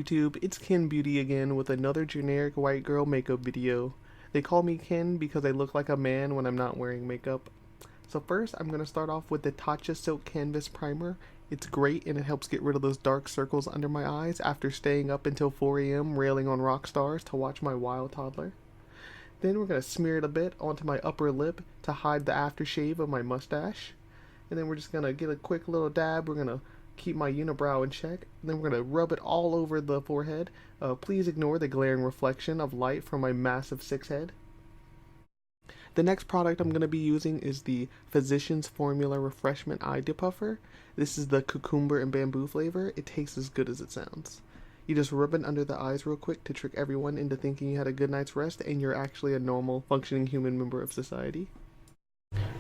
YouTube? It's Ken Beauty again with another generic white girl makeup video. They call me Ken because I look like a man when I'm not wearing makeup. So first, I'm going to start off with the Tatcha Silk Canvas Primer. It's great and it helps get rid of those dark circles under my eyes after staying up until 4 a.m. railing on rock stars to watch my wild toddler. Then we're going to smear it a bit onto my upper lip to hide the aftershave of my mustache. And then we're just going to get a quick little dab. We're going to keep my unibrow in check. And then we're going to rub it all over the forehead. Please ignore the glaring reflection of light from my massive 6 head. The next product I'm going to be using is the Physicians Formula Refreshment Eye Depuffer. This is the cucumber and bamboo flavor. It tastes as good as it sounds. You just rub it under the eyes real quick to trick everyone into thinking you had a good night's rest and you're actually a normal, functioning human member of society.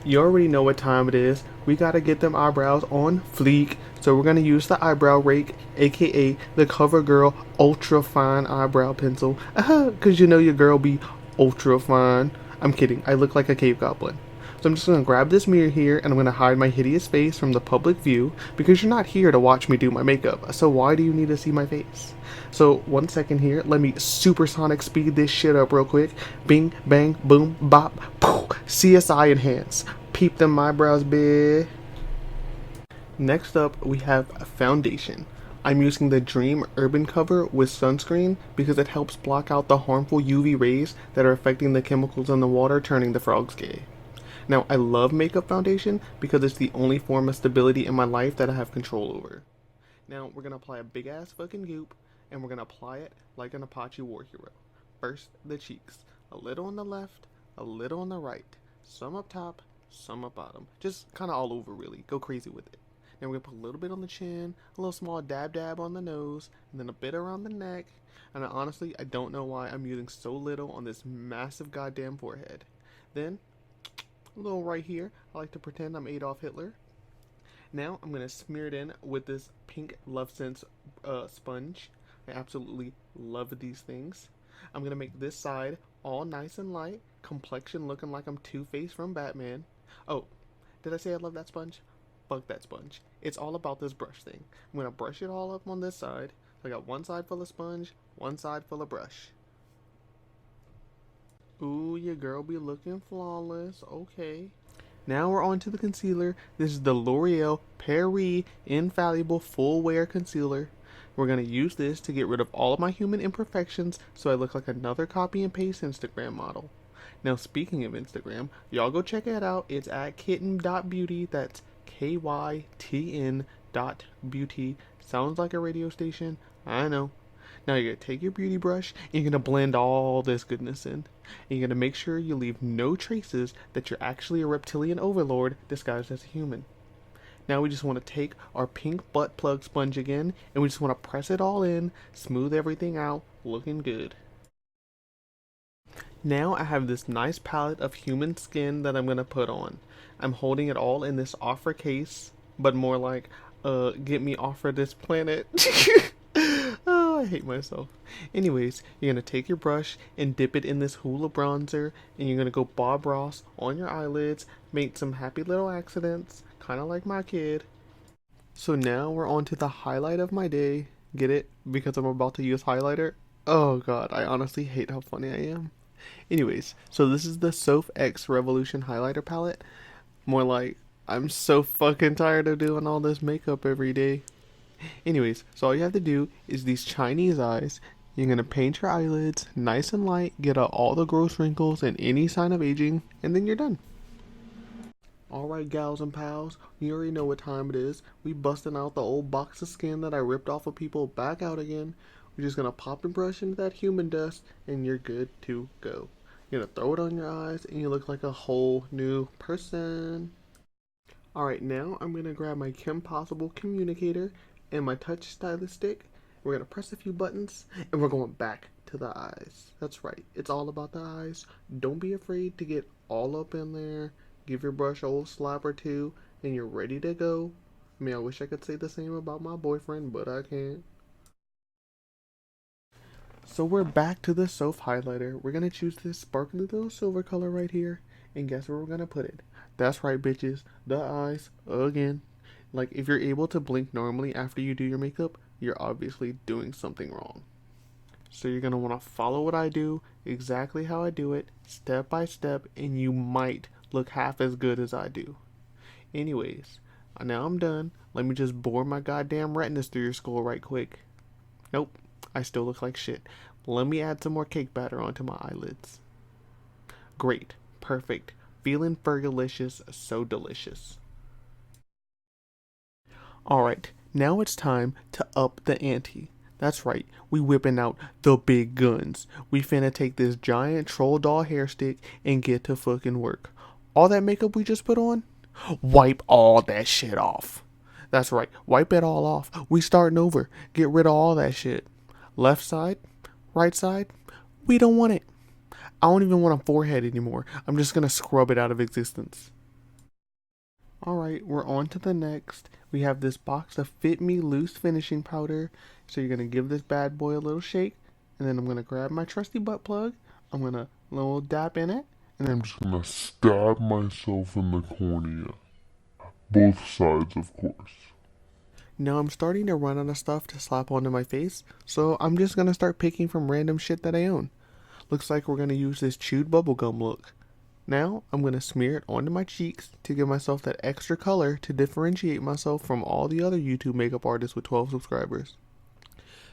You already know what time it is. We gotta get them eyebrows on fleek. So we're gonna use the eyebrow rake, aka the CoverGirl Ultra Fine Eyebrow Pencil. Cause you know your girl be ultra fine. I'm kidding, I look like a cave goblin. So I'm just gonna grab this mirror here and I'm gonna hide my hideous face from the public view because you're not here to watch me do my makeup. So why do you need to see my face? So 1 second here, let me supersonic speed this shit up real quick. Bing, bang, boom, bop, poof. CSI enhance. Peep them eyebrows, bitch. Next up, we have a foundation. I'm using the Dream Urban Cover with sunscreen because it helps block out the harmful UV rays that are affecting the chemicals in the water, turning the frogs gay. Now, I love makeup foundation because it's the only form of stability in my life that I have control over. Now, we're going to apply a big ass fucking goop and we're going to apply it like an Apache war hero. First, the cheeks. A little on the left, a little on the right. Some up top, some up bottom. Just kind of all over really. Go crazy with it. Then we're going to put a little bit on the chin, a little small dab on the nose, and then a bit around the neck. And honestly, I don't know why I'm using so little on this massive goddamn forehead. Then, a little right here. I like to pretend I'm Adolf Hitler. Now, I'm going to smear it in with this pink Love Sense sponge. I absolutely love these things. I'm going to make this side all nice and light. Complexion looking like I'm Two-Face from Batman. Oh, did I say I love that sponge? Fuck that sponge. It's all about this brush thing. I'm going to brush it all up on this side. So I got one side full of sponge, one side full of brush. Ooh, your girl be looking flawless. Okay. Now we're on to the concealer. This is the L'Oreal Paris Infallible Full Wear Concealer. We're going to use this to get rid of all of my human imperfections so I look like another copy and paste Instagram model. Now speaking of Instagram, y'all go check it out. It's at kitten.beauty. That's KYTN.beauty. Sounds like a radio station. I know. Now you're going to take your beauty brush and you're going to blend all this goodness in. And you're going to make sure you leave no traces that you're actually a reptilian overlord disguised as a human. Now we just want to take our pink butt plug sponge again and we just want to press it all in, smooth everything out, looking good. Now I have this nice palette of human skin that I'm going to put on. I'm holding it all in this offer case, but more like, get me off of this planet. Oh, I hate myself. Anyways, you're going to take your brush and dip it in this Hoola bronzer, and you're going to go Bob Ross on your eyelids, make some happy little accidents, kind of like my kid. So now we're on to the highlight of my day. Get it? Because I'm about to use highlighter? Oh god, I honestly hate how funny I am. Anyways, so this is the Soph X Revolution highlighter palette. More like, I'm so fucking tired of doing all this makeup every day. Anyways, so all you have to do is these Chinese eyes. You're going to paint your eyelids nice and light, get out all the gross wrinkles and any sign of aging, and then you're done. Alright gals and pals, you already know what time it is. We busting out the old box of skin that I ripped off of people back out again. We're just going to pop and brush into that human dust and you're good to go. You're going to throw it on your eyes and you look like a whole new person. Alright, now I'm going to grab my Kim Possible communicator and my touch stylus stick. We're going to press a few buttons and we're going back to the eyes. That's right, it's all about the eyes. Don't be afraid to get all up in there. Give your brush a old slap or two and you're ready to go. I mean, I wish I could say the same about my boyfriend, but I can't. So we're back to the Soph highlighter. We're going to choose this sparkly little silver color right here. And guess where we're going to put it? That's right, bitches. The eyes. Again. Like, if you're able to blink normally after you do your makeup, you're obviously doing something wrong. So you're going to want to follow what I do, exactly how I do it, step by step, and you might look half as good as I do. Anyways, now I'm done. Let me just bore my goddamn retinas through your skull right quick. Nope, I still look like shit. Let me add some more cake batter onto my eyelids. Great, perfect, feeling fergalicious, so delicious. Alright, now it's time to up the ante. That's right, we whipping out the big guns. We finna take this giant troll doll hair stick and get to fucking work. All that makeup we just put on? Wipe all that shit off. That's right, wipe it all off. We starting over. Get rid of all that shit. Left side, right side, we don't want it. I don't even want a forehead anymore. I'm just gonna scrub it out of existence. Alright, we're on to the next. We have this box of Fit Me Loose finishing powder. So you're going to give this bad boy a little shake. And then I'm going to grab my trusty butt plug. I'm going to little dap in it. And then I'm just gonna stab myself in the cornea. Both sides, of course. now I'm starting to run out of stuff to slap onto my face. So I'm just going to start picking from random shit that I own. Looks like we're going to use this chewed bubblegum look. Now I'm going to smear it onto my cheeks to give myself that extra color to differentiate myself from all the other YouTube makeup artists with 12 subscribers.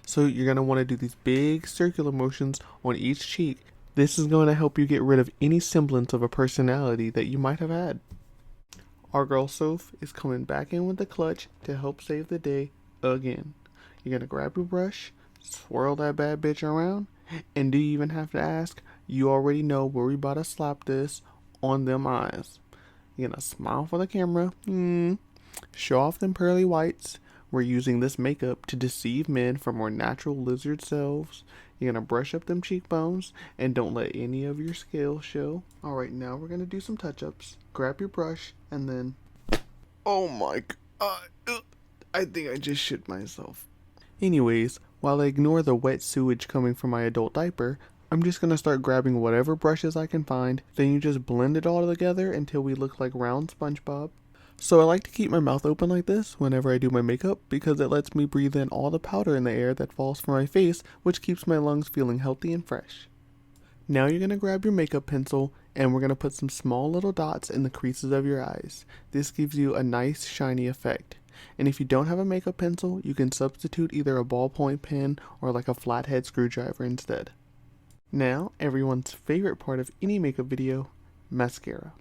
So you're going to want to do these big circular motions on each cheek. This is going to help you get rid of any semblance of a personality that you might have had. Our girl Soph is coming back in with the clutch to help save the day again. You're going to grab your brush, swirl that bad bitch around, and do you even have to ask? You already know where we about to slap this on them eyes. You're going to smile for the camera, show off them pearly whites. We're using this makeup to deceive men from our natural lizard selves. You're going to brush up them cheekbones and don't let any of your scales show. Alright, now we're going to do some touch-ups. Grab your brush and then... Oh my god. I think I just shit myself. Anyways, while I ignore the wet sewage coming from my adult diaper, I'm just going to start grabbing whatever brushes I can find. Then you just blend it all together until we look like round SpongeBob. So I like to keep my mouth open like this whenever I do my makeup because it lets me breathe in all the powder in the air that falls from my face, which keeps my lungs feeling healthy and fresh. Now you're going to grab your makeup pencil and we're going to put some small little dots in the creases of your eyes. This gives you a nice shiny effect. And if you don't have a makeup pencil, you can substitute either a ballpoint pen or like a flathead screwdriver instead. Now, everyone's favorite part of any makeup video, mascara.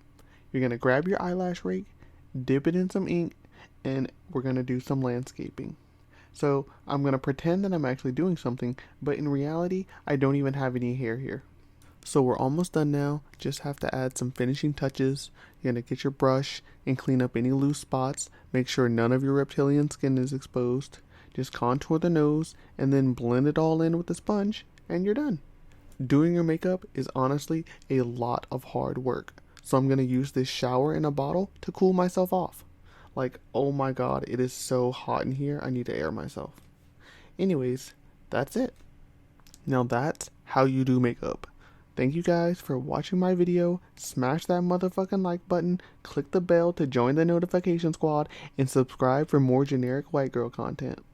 You're going to grab your eyelash rake, dip it in some ink, and we're going to do some landscaping. So I'm going to pretend that I'm actually doing something, but in reality, I don't even have any hair here. So we're almost done now, just have to add some finishing touches. You're going to get your brush and clean up any loose spots, make sure none of your reptilian skin is exposed. Just contour the nose and then blend it all in with the sponge and you're done. Doing your makeup is honestly a lot of hard work. So I'm going to use this shower in a bottle to cool myself off. Like, oh my god, it is so hot in here, I need to air myself. Anyways, that's it. Now that's how you do makeup. Thank you guys for watching my video. Smash that motherfucking like button, click the bell to join the notification squad, and subscribe for more generic white girl content.